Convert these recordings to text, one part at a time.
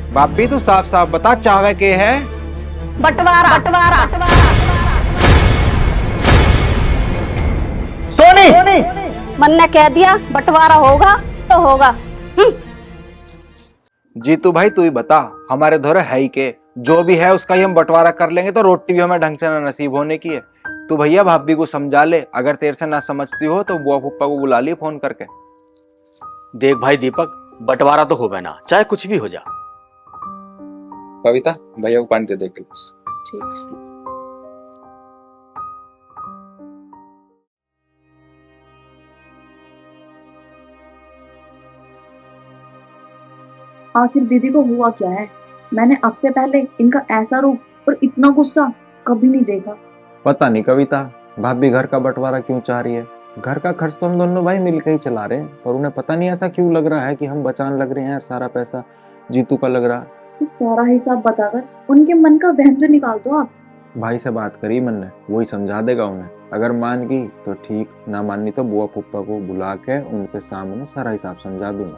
भाभी तू साफ साफ बता चावे के है। बंटवारा बंटवारा सोनी मन ने कह दिया बंटवारा होगा तो होगा। जीतू भाई तू ही बता, हमारे धोरे है ही के, जो भी है उसका ही हम बंटवारा कर लेंगे तो रोटी भी हमें ढंग से ना नसीब होने की है। तू भैया भाभी को समझा ले, अगर तेरे से ना समझती हो तो बुआ फूफा को बुला ली फोन करके। देख भाई दीपक, बंटवारा तो हो ना, चाहे कुछ भी हो जा। कविता भैया को पानी दे दे एक गिलास। आखिर दीदी को हुआ क्या है? मैंने अब से पहले इनका ऐसा रूप और इतना गुस्सा कभी नहीं देखा। पता नहीं कविता, भाभी घर का बंटवारा क्यों चाह रही है। घर का खर्च तो हम दोनों भाई मिलकर ही चला रहे हैं, पर उन्हें पता नहीं ऐसा क्यों लग रहा है कि हम बचाने लग रहे हैं और सारा पैसा जीतू का लग रहा है। तो सारा हिसाब बताकर उनके मन का वहम तो निकाल दो आप। भाई से बात करी मन ने, वही समझा देगा उन्हें। अगर मान गई तो ठीक, ना माननी तो बुआ फूफा को बुला के उनके सामने सारा हिसाब समझा दूंगा।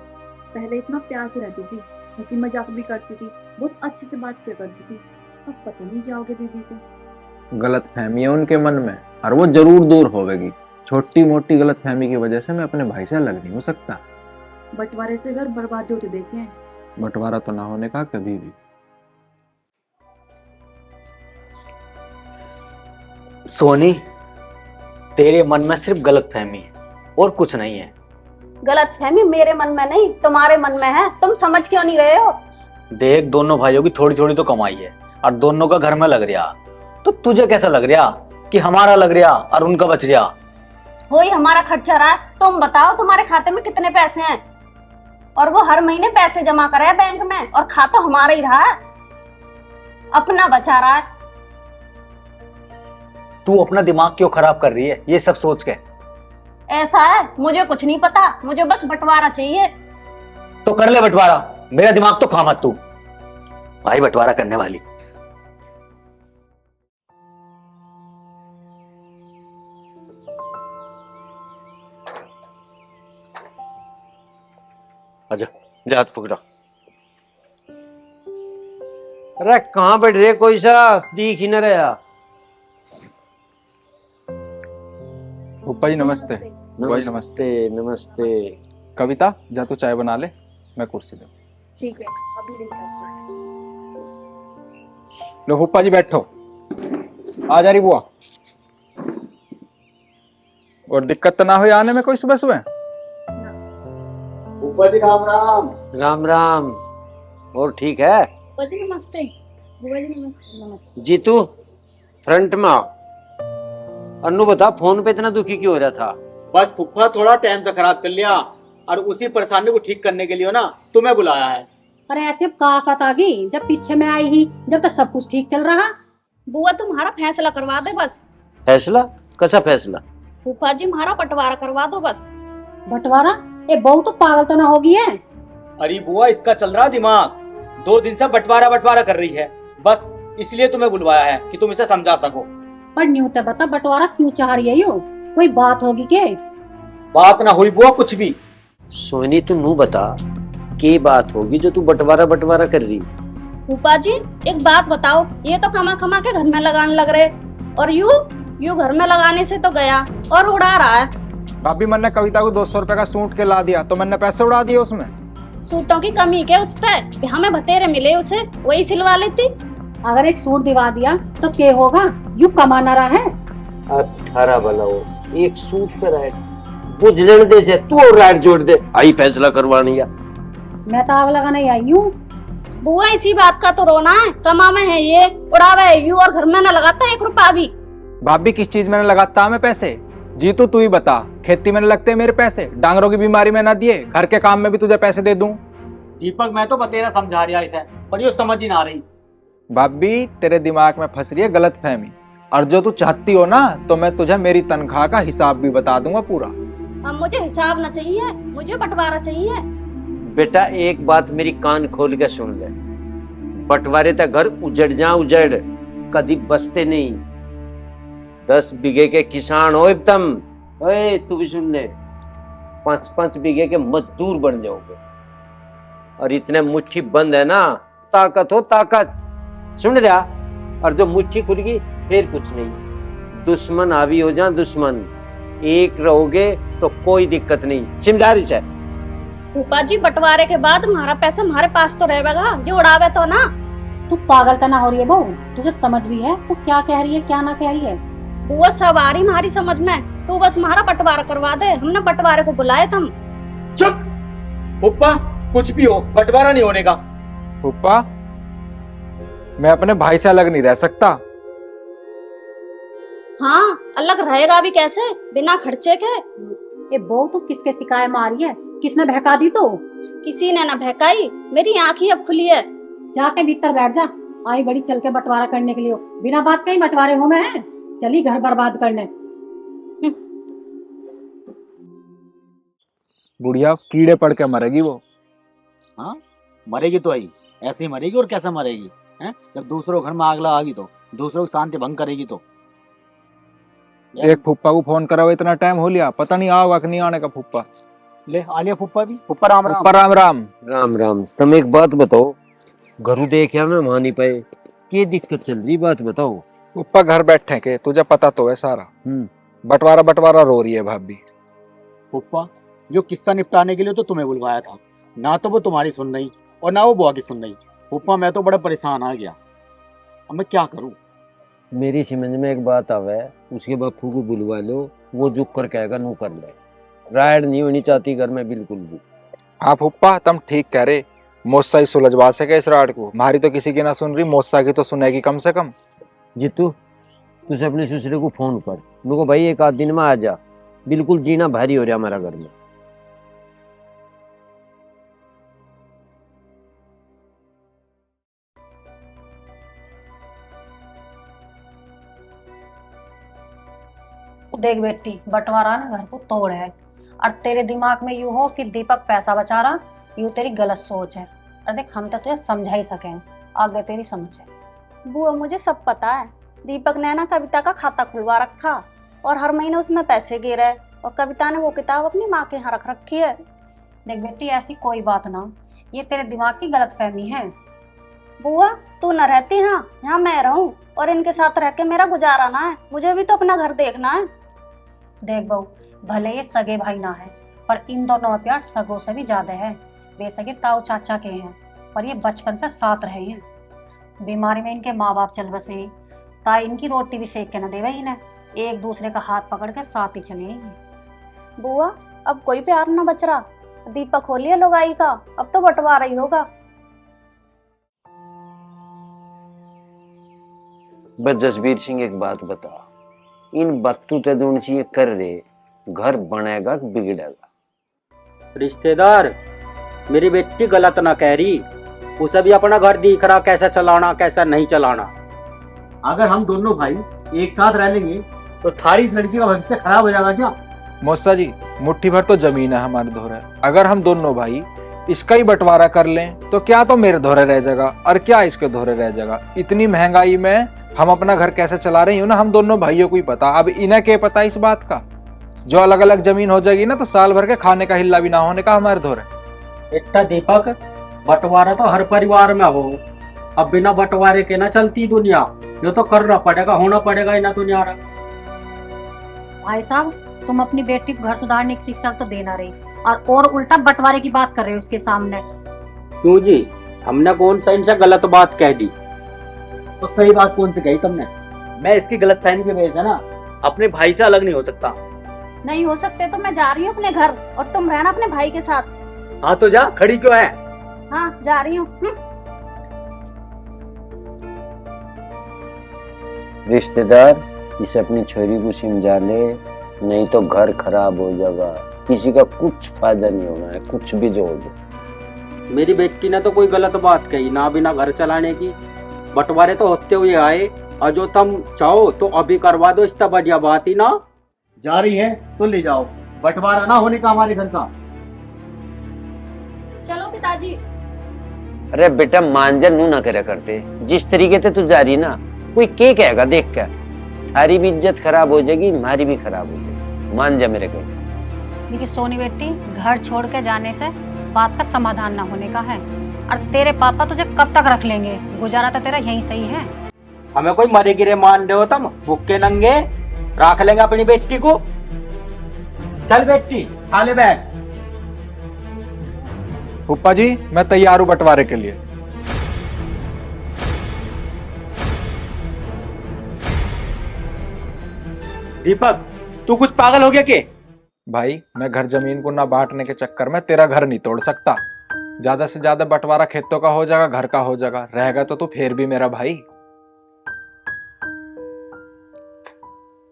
पहले इतना प्यार से रहती थी, हंसी मजाक भी करती थी, बहुत अच्छे से बात किया करती थी। अब पता नहीं जाओगे दीदी को। गलत फहमी है उनके मन में और वो जरूर दूर होगी। छोटी मोटी गलत फहमी की वजह से मैं अपने भाई से अलग नहीं हो सकता। बंटवारे से घर बर्बाद होते देखे हैं। बंटवारा तो ना होने का कभी भी। सोनी, तेरे मन में सिर्फ गलतफहमी है और कुछ नहीं है। गलतफहमी मेरे मन में नहीं, तुम्हारे मन में है। तुम समझ क्यों नहीं रहे हो? देख, दोनों भाइयों की थोड़ी थोड़ी तो कमाई है और दोनों का घर में लग रहा, तो तुझे कैसा लग रहा कि हमारा लग रहा और उनका बच रहा? हो ही हमारा खर्चा रहा है। तुम बताओ तुम्हारे खाते में कितने पैसे हैं? और वो हर महीने पैसे जमा कर रहा है बैंक में और खाता हमारा ही रहा है, अपना बचा रहा है। तू अपना दिमाग क्यों खराब कर रही है ये सब सोच के? ऐसा है, मुझे कुछ नहीं पता, मुझे बस बंटवारा चाहिए। तो कर ले बंटवारा, मेरा दिमाग तो खा मत तू। भाई बंटवारा करने वाली। अच्छा जा हाथ पकड़ा। अरे कहाँ बैठ रहे, कोई सा दिख ही न रहा। फूफा जी नमस्ते। भाई नमस्ते नमस्ते। कविता जा तू चाय बना ले, मैं कुर्सी दूं। ठीक है, अभी लेकर आती लो फूफा जी बैठो। आ जा रही बुआ। और दिक्कत तो ना हो आने में कोई सुबह सुबह? ऊपर जी राम राम। राम राम। और ठीक है? हूँ। नमस्ते बुआ जी, नमस्ते। जीतू फ्रंट में आओ। अन्नू बता, फोन पे इतना दुखी क्यों हो रहा था? बस फुफ्फा थोड़ा टाइम से खराब चल लिया और उसी परेशानी को ठीक करने के लिए ना तुम्हें बुलाया है। अरे ऐसे अब कहाँ आफत आ गई, जब पीछे में आई ही, जब तक सब कुछ ठीक चल रहा। बुआ तुम्हारा फैसला करवा दे बस। फैसला? कैसा फैसला? फूफा जी हमारा बंटवारा करवा दो बस। बंटवारा? ए बहू तो पागल तो ना होगी है? अरे बुआ, इसका चल रहा दिमाग, 2 दिन से बंटवारा बंटवारा कर रही है। बस इसलिए तुम्हें बुलवाया है कि तुम इसे समझा सको। पर न्यू तो बता, बंटवारा क्यों चाह रही है यो? कोई बात होगी के? बात ना हुई बुआ, कुछ भी। सोनी तू नू बता, के बात होगी जो तू बंटवारा बंटवारा कर रही? फूफा जी एक बात बताओ, ये तो कमा कमा के घर में लगाने लग रहे और यू घर में लगाने से तो गया और उड़ा रहा है। भाभी मैंने कविता को 200 रुपए का सूट के ला दिया तो मैंने पैसे उड़ा दिए उसमें। सूटों की कमी क्या उस पे? हमें बतेरे मिले उसे, वही सिलवा लेती। अगर एक सूट दिवा दिया तो के होगा? यू कमा ना रहा है। 18 वाला हो, एक सूट पे राइट बुझलन दे से तू और राइट जोड़ दे, आई फैसला करवानी है। मैं तो आग लगाने आई हूँ। बुआ इसी बात का तो रोना है, कमा में है ये, उड़ावे है यू और घर में न लगाता 1 रुपया भी। भाभी किस चीज में लगाता मैं पैसे? जीतू तू ही बता, खेती में न लगते मेरे पैसे? डांगरों की बीमारी में न दिए, घर के काम में भी तुझे पैसे दे दूं? दीपक मैं तो बतेरा समझा रहा इसे, पर ये समझ ही ना रही। भाभी तेरे दिमाग में फंस रही है गलत फहमी, और जो तू चाहती हो ना तो मैं तुझे मेरी तनख्वाह का हिसाब भी बता दूंगा पूरा। अब मुझे हिसाब न चाहिए, मुझे बंटवारा चाहिए। बेटा एक बात मेरी कान खोल के सुन ले, बंटवारे तक घर उजड़ जा उजड़, कभी बसते नहीं। 10 बीघे के किसान हो तुम, ओए तू भी सुन ले, 5-5 बीघे के मजदूर बन जाओगे। और इतने मुट्ठी बंद है ना ताकत हो ताकत, सुन रहा। और जो मुट्ठी खुल गई फिर कुछ नहीं। दुश्मन हावी हो जा दुश्मन, एक रहोगे तो कोई दिक्कत नहीं। समझदारी से फूफा जी बंटवारे के बाद हमारा पैसा हमारे पास तो रहेगा, जो उड़ावे तो ना। तू पागल तो ना हो रही है बहू? तुझे समझ भी है तू क्या कह रही है क्या ना कह रही है? वो सब आ रही हमारी समझ में, तू बस हमारा बंटवारा करवा दे। हमने बंटवारे को बुलाए तुम। चुप पुप्पा, कुछ भी हो बंटवारा नहीं होने का। फूफा, मैं अपने भाई से अलग नहीं रह सकता। हाँ, अलग रहेगा भी कैसे बिना खर्चे के? ये बहू तू किसके सिकाए मारी है? किसने बहका दी? तो किसी ने ना बहकाई, मेरी आंख ही अब खुली है। जाके भीतर बैठ जा। आई बड़ी चल के बंटवारा करने के लिए हो। बिना बात कहीं बंटवारे हो मैं चली घर बर्बाद करने। बुढ़िया कीड़े पड़ के मरेगी वो। हाँ मरेगी तो आई, ऐसे ही मरेगी। और कैसे मरेगी हैं? जब दूसरों घर में आग लगागी तो, दूसरों की शांति भंग करेगी तो। एक फूफा को फोन करा हुआ इतना टाइम हो लिया, पता नहीं आओगा कि नहीं आने का। फूफा ले आलिया फुप्पा भी। फुप्पा राम राम। फूफा राम राम। राम राम। तुम एक बात बताओ, घरू देखा मैं वहां नहीं पाए, क्या दिक्कत चल रही? बात बताओ। फूफा घर बैठे के, तुझे पता तो है सारा। बंटवारा बंटवारा रो रही है भाभी। फुप्पा जो किस्सा निपटाने के लिए तो तुम्हें बुलवाया था, ना तो वो तुम्हारी सुन रही और ना वो बुआ की सुन रही। फुप्पा मैं तो बड़ा परेशान आ गया, अब मैं क्या करूं? मेरी समझ में एक बात आवे, उसके बापू को बुलवा लो, वो जो कर कहेगा नो कर ले। रायड नहीं होनी चाहती घर में बिल्कुल भी। हाँ फूफा तुम ठीक कह रहे, मोसा ही सुलझवा सके इस राड को। हमारी तो किसी की ना सुन रही, मोसा की तो सुनेगी कम से कम। जितू तुझे अपने ससुरे को फोन कर, उनको भाई एक आध दिन में आ जा, बिल्कुल जीना भारी हो रहा हमारा घर में। देख बेटी, बंटवारा ना घर को तोड़ है। और तेरे दिमाग में यूं हो कि दीपक पैसा बचा रहा, यूं तेरी गलत सोच है। और देख हम तो तुझे समझा ही सके, आगे तेरी समझ है। बुआ मुझे सब पता है, दीपक ने ना कविता का खाता खुलवा रखा और हर महीने उसमें पैसे गिरे हैं, और कविता ने वो किताब अपनी माँ के यहाँ रख रखी है। देख बेटी ऐसी कोई बात ना, ये तेरे दिमाग की गलतफहमी है। बुआ तू न रहती यहाँ मैं रहूं और इनके साथ रह के मेरा गुजारा ना है, मुझे भी तो अपना घर देखना है। देख बहू, भले ये सगे भाई ना है, पर इन दोनों का प्यार सगों से भी ज्यादा है। बेसगे ताऊ चाचा के हैं, पर ये बचपन से साथ रहे हैं। बीमारी में इनके माँ बाप चल बसे, ताई इनकी रोटी भी सेक के न देवे इन्हें, एक दूसरे का हाथ पकड़ के साथ ही चले हैं। बुआ अब कोई प्यार न बच रहा, दीपक हो लिया लोगाई का, अब तो बंटवारा ही होगा। बस जसबीर सिंह एक बात बता, इन बत्तू तदुण ये कर रहे, घर बनेगा कि बिगड़ेगा? रिश्तेदार मेरी बेटी गलत ना कह रही, उसे भी अपना घर दिख रहा कैसा चलाना कैसा नहीं चलाना। अगर हम दोनों भाई एक साथ रह लेंगे तो थारी इस लड़की का भविष्य खराब हो जाएगा क्या? मौसा जी मुट्ठी भर तो जमीन है हमारे धोरे, अगर हम दोनों भाई इसका ही बंटवारा कर लें तो क्या तो मेरे धोरे रह जाएगा और क्या इसके धोरे रह जाएगा। इतनी महंगाई में हम अपना घर कैसे चला रहे हैं ना हम दोनों भाइयों को ही पता। अब इन्हें क्या पता इस बात का? जो अलग अलग जमीन हो जाएगी ना तो साल भर के खाने का हिल्ला भी ना होने का हमारे धोरे। बेटा दीपक, बंटवारा तो हर परिवार में हो, अब बिना बंटवारे के ना चलती दुनिया, ये तो करना पड़ेगा, होना पड़ेगा इना दुनिया। भाई साहब तुम अपनी बेटी को घर सुधारने की शिक्षा तो देना रही, और उल्टा बंटवारे की बात कर रहे हो उसके सामने। क्यों जी, हमने कौन सा इनसे गलत बात कह दी? तो सही बात कौन सी कही तुमने? मैं इसकी गलतफहमी की वजह से ना अपने भाई से अलग नहीं हो सकता। नहीं हो सकते तो मैं जा रही हूँ अपने घर, और तुम रहना अपने भाई के साथ। हाँ तो जा, खड़ी क्यों है? हाँ जा रही हूँ। रिश्तेदार इसे अपनी छोरी को समझा ले, नहीं तो घर खराब हो जाएगा, किसी का कुछ फायदा नहीं होना है, कुछ भी जोड़ दो। मेरी बेटी ने तो कोई गलत बात कही ना, बिना घर चलाने की। बंटवारे तो होते हुए आए, और जो तुम चाहो तो अभी करवा दो, इसका बढ़िया बात ही ना। जा रही है तो ले जाओ, बंटवारा ना होने का हमारे घर का। चलो पिताजी। अरे बेटा मांजन नू ना करे करते, जिस तरीके से तू जा रही ना, कोई के कहेगा देख कर, थारी भी इज्जत खराब हो जाएगी, हमारी भी खराब हो जाएगी। मान जा मेरे को। देखिए सोनी बेटी, घर छोड़ के जाने से बात का समाधान ना होने का है। और तेरे पापा तुझे कब तक रख लेंगे? गुजारा तो तेरा यही सही है। हमें कोई मरे गिरे मान रहे हो तुम? भूखे नंगे रख लेंगे अपनी बेटी को। चल बेटी खा ले बैग। फूफा जी मैं तैयार हूँ बंटवारे के लिए। दीपक तू कुछ पागल हो गया के? भाई मैं घर जमीन को ना बांटने के चक्कर में तेरा घर नहीं तोड़ सकता। ज्यादा से ज्यादा बंटवारा खेतों का हो जाएगा, घर का हो जाएगा, रहेगा तो तू फिर भी मेरा भाई।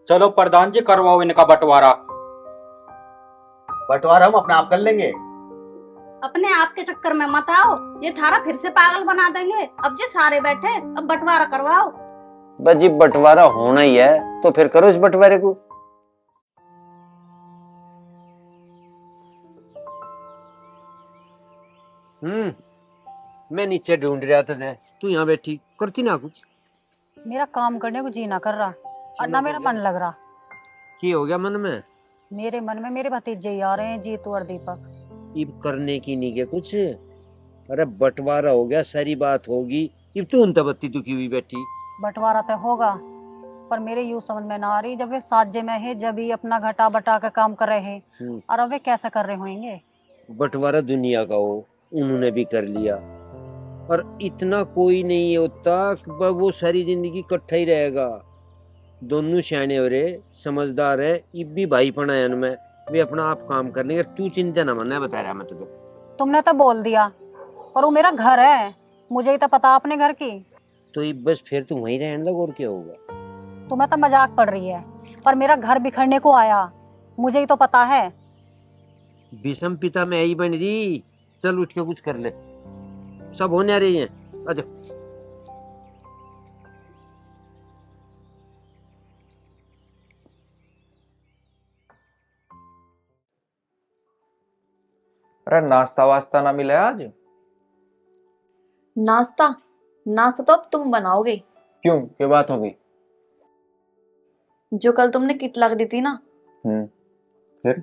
चलो प्रधान जी करवाओ इनका बंटवारा। बंटवारा हम अपने आप कर लेंगे। अपने आप के चक्कर में मत आओ, ये थारा फिर से पागल बना देंगे। अब जे सारे बैठे, अब बंटवारा करवाओ। बस जी बंटवारा होना ही है तो फिर करो इस बंटवारे को। मैं नीचे ढूंढ रहा था, तू यहाँ बैठी करती ना कुछ। मेरा काम करने को जी ना कर रहा और ना मेरा मन लग रहा। की हो गया मन में? मेरे मन में मेरे भतीजे ही आ रहे हैं, जीतू और दीपक। इब करने की नहीं के कुछ? अरे बंटवारा हो गया, सारी बात होगी, इब तू उन बत्ती दुखी हुई बैठी। बंटवारा तो होगा पर मेरे यूं समझ में ना आ रही, जब वे साजे में है जब ही अपना घटा बटा का काम कर रहे हैं और अब वे कैसे कर रहे होंगे। बंटवारा दुनिया का हो, उन्होंने भी कर लिया और इतना कोई नहीं होता कि वो सारी जिंदगी इकट्ठा ही रहेगा। दोनों सियाने हो रहे, समझदार है, इब भी भाई पनायन में वे अपना आप काम करने के। तू चिंता ना मन, बता रहा मैं तुझे। तुमने तो बोल दिया पर वो मेरा घर है, मुझे ही तो पता अपने घर की। तो इब बस फिर तू वहीं रहने दो और क्या होगा। तुम्हें तो मजाक पड़ रही है पर मेरा घर बिखरने को आया, मुझे ही तो पता है। विषम पिता में यही बन रही। चल उठ के कुछ कर ले, सब होने आ रही है। अच्छा अरे नाश्ता वास्ता ना मिला आज? नाश्ता नाश्ता तो अब तुम बनाओगे। क्यों, क्या बात हो गई? जो कल तुमने किट ला के दी थी ना। फिर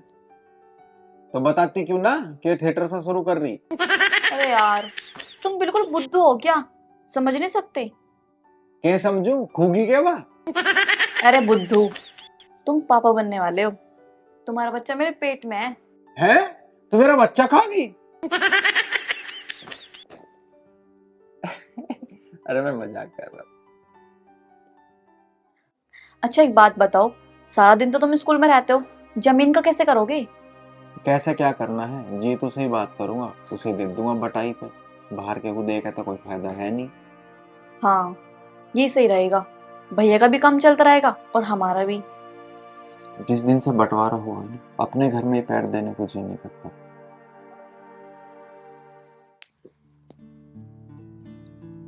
तो बताती क्यों ना कि थिएटर से शुरू कर रही। अरे यार तुम बिल्कुल बुद्धू हो क्या, समझ नहीं सकते? क्या समझू, खूगी क्या बा? अरे बुद्धू, तुम पापा बनने वाले हो, तुम्हारा बच्चा मेरे पेट में है। है? तू मेरा बच्चा खागी? अरे मैं मजाक कर रहा। अच्छा एक बात बताओ, सारा दिन तो तुम स्कूल में रहते हो, जमीन का कैसे करोगे? कैसे क्या करना है जी, तो सही बात करूंगा, उसे दे दूंगा बटाई पे। बाहर के को देखे तो कोई फायदा है नहीं। हाँ ये सही रहेगा, भैया का भी काम चलता रहेगा और हमारा भी। जिस दिन से बंटवारा हुआ है अपने घर में पैर देने को जी नहीं करता।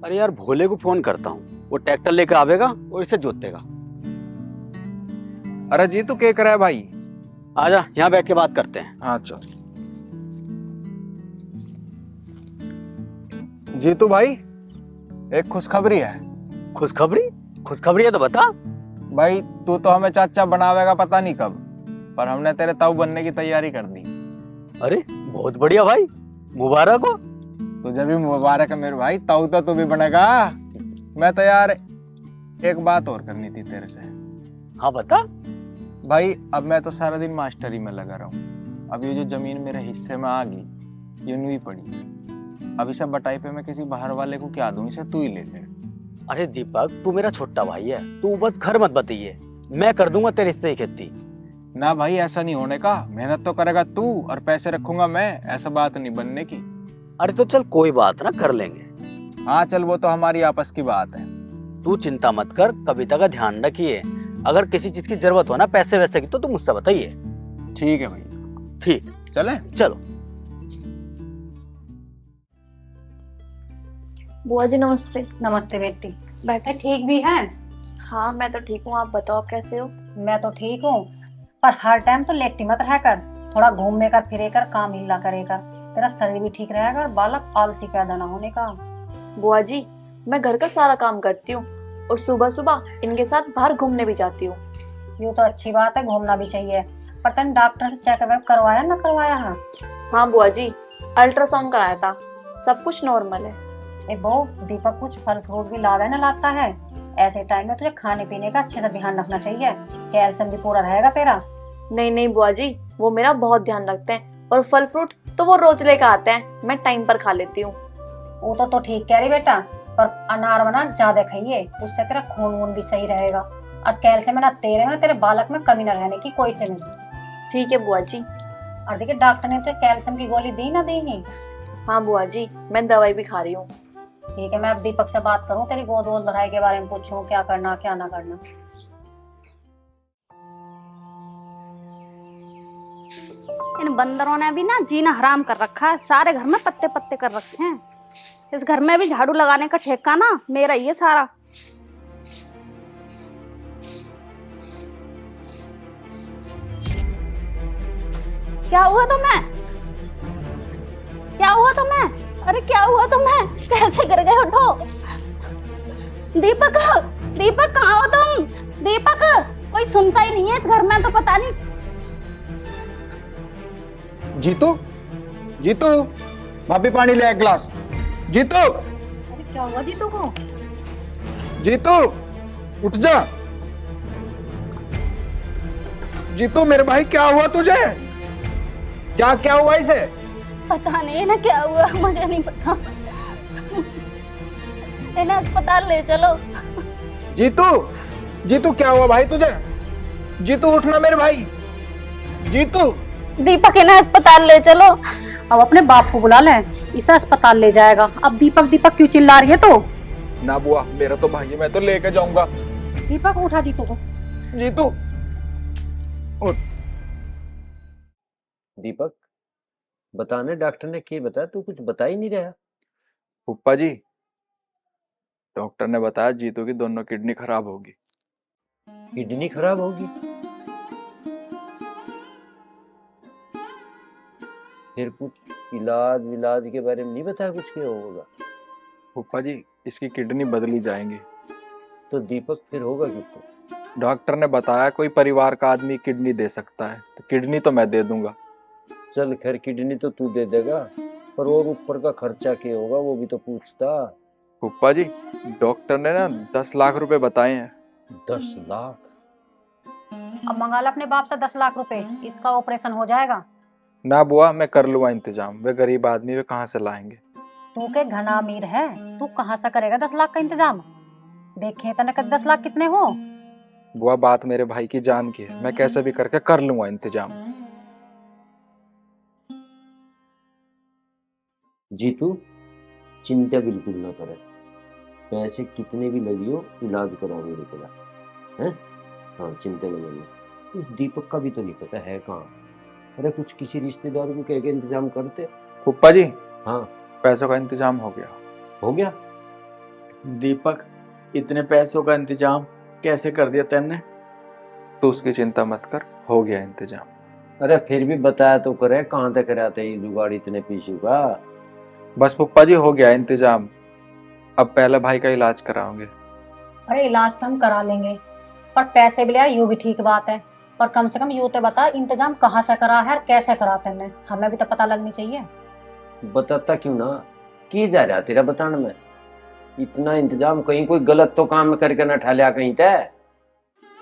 अरे यार भोले को फोन करता हूँ, वो ट्रैक्टर लेकर आवेगा और इसे जोतेगा। अरे जी तू क्या कर रहा है भाई? आजा यहाँ बैठ के बात करते हैं। हाँ चल। जीतू भाई एक खुशखबरी है। खुशखबरी? खुशखबरी है तो बता। भाई तू तो हमें चाचा बनावेगा पता नहीं कब, पर हमने तेरे ताऊ बनने की तैयारी कर दी। अरे बहुत बढ़िया भाई, मुबारक हो। तुझे भी मुबारक है मेरे भाई, ताऊ तो तू भी बनेगा। मैं तो यार एक बात और करनी थी तेरे से। हाँ बता। भाई अब मैं तो सारा दिन मास्टरी में लगा रहा हूँ। अब ये जो जमीन मेरे हिस्से में आ गई, ये नुई पड़ी। अब इसे बटाई पे मैं किसी बाहर वाले को क्या दूं, इसे तू ही ले ले। अरे दीपक तू मेरा छोटा भाई है, तू बस घर मत बताइए, मैं कर दूंगा तेरे हिस्से की खेती। ना भाई ऐसा नहीं होने का, मेहनत तो करेगा तू और पैसे रखूंगा मैं, ऐसा बात नहीं बनने की। अरे तो चल कोई बात ना, कर लेंगे। हाँ चल वो तो हमारी आपस की बात है। तू चिंता मत कर, कविता का ध्यान रखिए। अगर किसी चीज की जरूरत हो ना पैसे वैसे की तो तुम मुझसे बताइए। ठीक है भाई। ठीक, चले चलो। बुआ जी नमस्ते। नमस्ते बेटी। बैठे। ठीक भी है? हाँ मैं तो ठीक हूँ, आप बताओ आप कैसे हो? मैं तो ठीक हूँ पर हर टाइम तो लेटी मत रहकर, थोड़ा घूमे कर फिरे कर, काम हिला करेगा, तेरा शरीर भी ठीक रहेगा और बालक आलसी पैदा ना होने का। बुआ जी मैं घर का सारा काम करती हूँ और सुबह सुबह इनके साथ बाहर घूमने भी जाती हूँ। ये तो अच्छी बात है, घूमना भी चाहिए। पर तने डॉक्टर से चेकअप करवाया ना करवाया? हाँ बुआ जी, अल्ट्रासाउंड कराया था, सब कुछ नॉर्मल है। ए बहू, दीपक कुछ फल फ्रूट भी लादा ना लाता है। ऐसे टाइम में तुझे खाने पीने का अच्छे से ध्यान रखना चाहिए, कैल्शियम भी पूरा रहेगा तेरा। नहीं नहीं बुआ जी, वो मेरा बहुत ध्यान रखते हैं, और फल फ्रूट तो वो रोज लेकर आते हैं, मैं टाइम पर खा लेती हूँ। वो तो ठीक कह रही बेटा, पर अनार वनार ज्यादा खाइए, उससे तेरा खून वून भी सही रहेगा, और कैल्शियम ना तेरे बालक में कमी न रहने की कोई से नहीं। ठीक है बुआ जी। और देखिए डॉक्टर ने तो कैल्शियम की गोली दी ना दी ही। हाँ बुआ जी, मैं दवाई भी खा रही हूँ। ठीक है, मैं अब दीपक से बात करूँ, तेरी गोद वोद भराई के बारे में पूछूं, क्या करना क्या ना करना। इन बंदरों ने भी ना जीना हराम कर रखा है, सारे घर में पत्ते पत्ते कर रखे हैं। इस घर में भी झाड़ू लगाने का ठेका ना मेरा ही है सारा। क्या हुआ तुम्हें? क्या हुआ तुम्हें? अरे क्या हुआ तुम्हें? कैसे गिर गए? उठो। दीपक, दीपक कहाँ हो तुम? दीपक, कोई सुनता ही नहीं है इस घर में, तो पता नहीं। जीतू, जीतू, भाभी पानी ले एक गिलास। जीतू, अरे क्या हुआ जीतू को? जीतू, उठ जा। जीतू मेरे भाई, क्या हुआ तुझे? क्या क्या हुआ इसे? पता नहीं ना क्या हुआ, मुझे नहीं पता। इन्हें अस्पताल ले चलो। जीतू, जीतू क्या हुआ भाई तुझे? जीतू उठना मेरे भाई। जीतू, दीपक इन्हें अस्पताल ले चलो। अब अपने बाप को बुला ले, इसे अस्पताल ले जाएगा। अब दीपक दीपक क्यों चिल्ला रही है? तो ना बुआ, मेरा तो भाई है, मैं तो लेके जाऊंगा। दीपक उठा जीतू को। जीतू उठ। दीपक, बताने डॉक्टर ने क्या बताया? तू कुछ बता ही नहीं रहा। पुप्पा जी, डॉक्टर ने बताया जीतू की दोनों किडनी खराब होगी। किडनी खराब होगी? फिर कुछ इलाज विलाज के बारे में नहीं बताया कुछ क्या होगा? पुप्पा जी, इसकी किडनी बदली जाएंगी। तो दीपक फिर होगा किसको? डॉक्टर ने बताया कोई परिवार का आदमी किडनी दे सकता है, तो किडनी तो मैं दे दूंगा। चल खैर, किडनी तो तू दे देगा, पर और ऊपर का खर्चा क्या होगा वो भी तो पूछता। पुप्पा जी, डॉक्टर ने ना 10 लाख रुपए बताए हैं। 10 लाख? अब मंगा ला अपने बाप से 10 लाख रुपए, इसका ऑपरेशन हो जाएगा। ना बुआ, मैं कर लूंगा इंतजाम, वे गरीब आदमी वे कहाँ से लाएंगे? तू के घना अमीर है, तू कहाँ से करेगा 10 लाख का इंतजाम? देखे तो नकद 10 लाख कितने हो। बुआ, बात मेरे भाई की जान की है, मैं कैसे भी करके कर लूंगा इंतजाम। जीतू, चिंता बिल्कुल ना करे, पैसे कितने भी लगी हो इलाज कराओगे तेरा, हैं? हाँ, चिंता न करो। उस दीपक का भी तो नहीं पता है कहाँ। अरे कुछ किसी रिश्तेदार को कह के इंतजाम करते। पुप्पा जी, हाँ, पैसों का इंतजाम हो गया। हो गया? दीपक, इतने पैसों का इंतजाम कैसे कर दिया तेने? तो उसकी चिंता मत कर, हो गया इंतजाम। अरे फिर भी बताया तो करे, कहाँ तक कराते ये जुगाड़ इतने पीछे का? बस पुप्पा जी, हो गया इंतजाम। अब पहले भाई का इलाज कराओगे। अरे इलाज तो हम करा लेंगे, पर पैसे भी लिया यूं भी ठीक बात है, पर कम से कम यूं तो बता इंतजाम कहाँ से करा है और कैसे करा तेने, हमें भी तो पता लगनी चाहिए। बताता क्यों ना, की जा रहा तेरा बताने में? इतना इंतजाम कहीं कोई गलत तो काम करके न ठा लिया कहीं तय?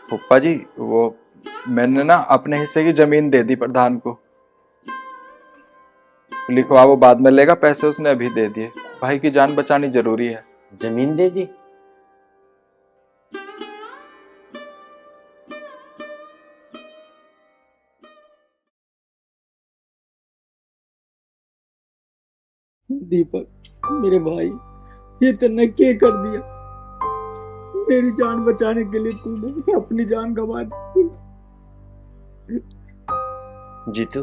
पुप्पा जी, वो मैंने ना अपने हिस्से की जमीन दे दी प्रधान को। लिखवा वो बाद में लेगा, पैसे उसने अभी दे दिए। भाई की जान बचानी जरूरी है। जमीन दे दी? दीपक मेरे भाई, ये तूने क्या कर दिया? मेरी जान बचाने के लिए तूने अपनी जान गंवा दी। जीतू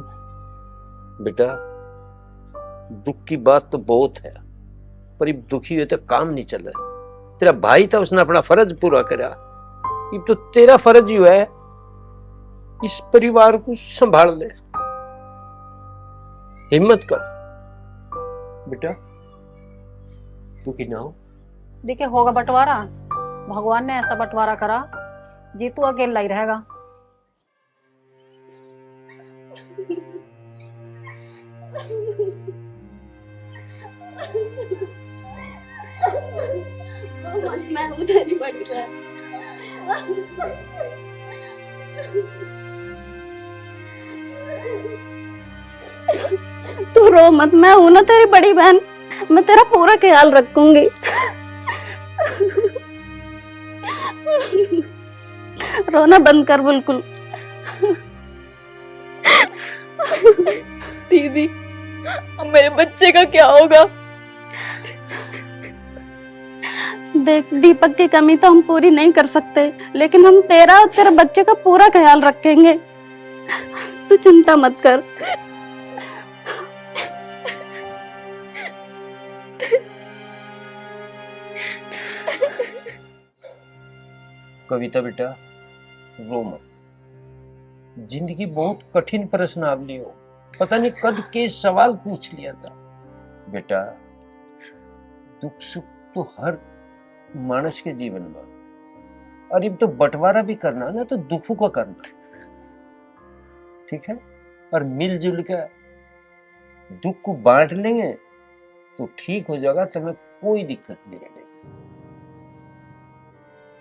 बेटा, दुख की बात तो बहुत है, पर अब दुखी हुए तो काम नहीं चल रहा। तेरा भाई था, उसने अपना फर्ज पूरा करा, अब तो तेरा फर्ज ही है इस परिवार को संभाल ले। हिम्मत कर बेटा, दुखी ना हो। देखिए होगा बंटवारा, भगवान ने ऐसा बंटवारा करा, जीतू अकेला ही रहेगा। मैं हूँ तेरी बड़ी बहन। तू रो मत, मैं हूं ना तेरी बड़ी बहन, मैं तेरा पूरा ख्याल रखूंगी। रोना बंद कर बिल्कुल। दीदी अब मेरे बच्चे का क्या होगा? देख, दीपक की कमी तो हम पूरी नहीं कर सकते, लेकिन हम तेरा और तेरे बच्चे का पूरा ख्याल रखेंगे। तू चिंता मत कर। कविता बेटा रो मत, जिंदगी बहुत कठिन प्रश्नावली हो, पता नहीं कद के सवाल पूछ लिया था। बेटा दुख सुख तो हर मानस के जीवन में, और अब तो बंटवारा भी करना ना तो दुखों का करना, ठीक है? और मिलजुल कर दुख को बांट लेंगे तो ठीक हो जाएगा, तुम्हें कोई दिक्कत नहीं रहेगी।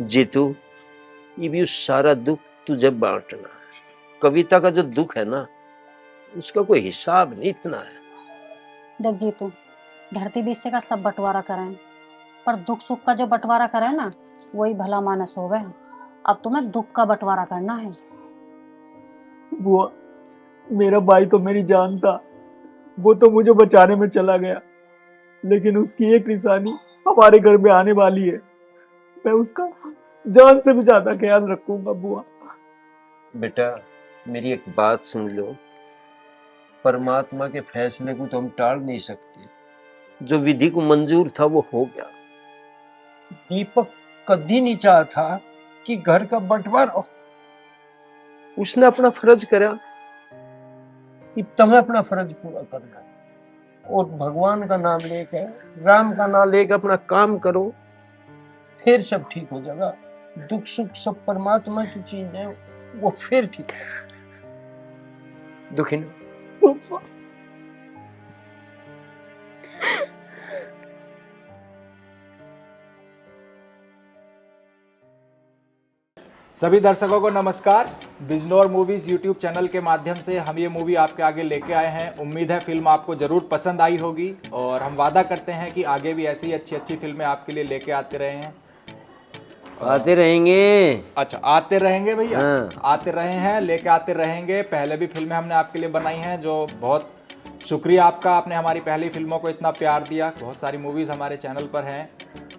जीतू ये भी सारा दुख तुझे बांटना है। कविता का जो दुख है ना उसका कोई हिसाब नहीं इतना है। देख जीतू, धरती बीसे का सब बंटवारा करें, पर दुख सुख का जो बंटवारा करे ना वही भला मानस होवे। अब तुम्हें दुख का बंटवारा करना है। बुआ, मेरा भाई तो मेरी जान था, वो तो मुझे बचाने में चला गया, लेकिन उसकी एक निशानी हमारे घर में आने वाली है। मैं उसका जान से भी ज्यादा ख्याल रखूंगा बुआ। बेटा मेरी एक बात सुन लो, परमात्मा के फैसले को तो हम टाल नहीं सकते, जो विधि को मंजूर था वो हो गया। दीपक कभी नहीं चाहा था कि घर का बंटवारा हो, उसने अपना फर्ज करा, अब तुम्हें अपना फर्ज पूरा करना है, और भगवान का नाम लेकर, राम का नाम लेकर अपना काम करो, फिर सब ठीक हो जाएगा। दुख सुख सब परमात्मा की चीज है, वो फिर ठीक है। दुखी न सभी दर्शकों को नमस्कार। बिजनौर मूवीज यूट्यूब चैनल के माध्यम से हम ये मूवी आपके आगे लेके आए हैं। उम्मीद है फिल्म आपको जरूर पसंद आई होगी, और हम वादा करते हैं कि आगे भी ऐसी अच्छी अच्छी फिल्में आपके लिए लेके आते रहे हैं। आते रहेंगे। अच्छा, आते रहेंगे भैया। हाँ। आते रहे हैं, लेके आते रहेंगे। पहले भी फिल्में हमने आपके लिए बनाई हैं, जो बहुत शुक्रिया आपका, आपने हमारी पहली फिल्मों को इतना प्यार दिया। बहुत सारी मूवीज़ हमारे चैनल पर हैं,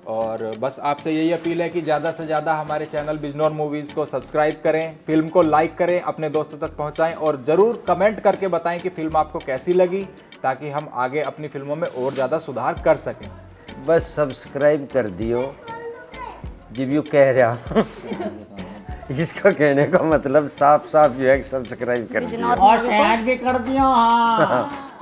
और बस आपसे यही अपील है कि ज़्यादा से ज़्यादा हमारे चैनल बिजनौर मूवीज़ को सब्सक्राइब करें, फिल्म को लाइक करें, अपने दोस्तों तक पहुंचाएं, और ज़रूर कमेंट करके बताएं कि फिल्म आपको कैसी लगी, ताकि हम आगे अपनी फिल्मों में और ज़्यादा सुधार कर सकें। बस सब्सक्राइब कर दियो, जब यू कह रहा इसका कहने का मतलब साफ साफ जो है सब्सक्राइब कर दियो। और शेयर भी कर दियो। हाँ।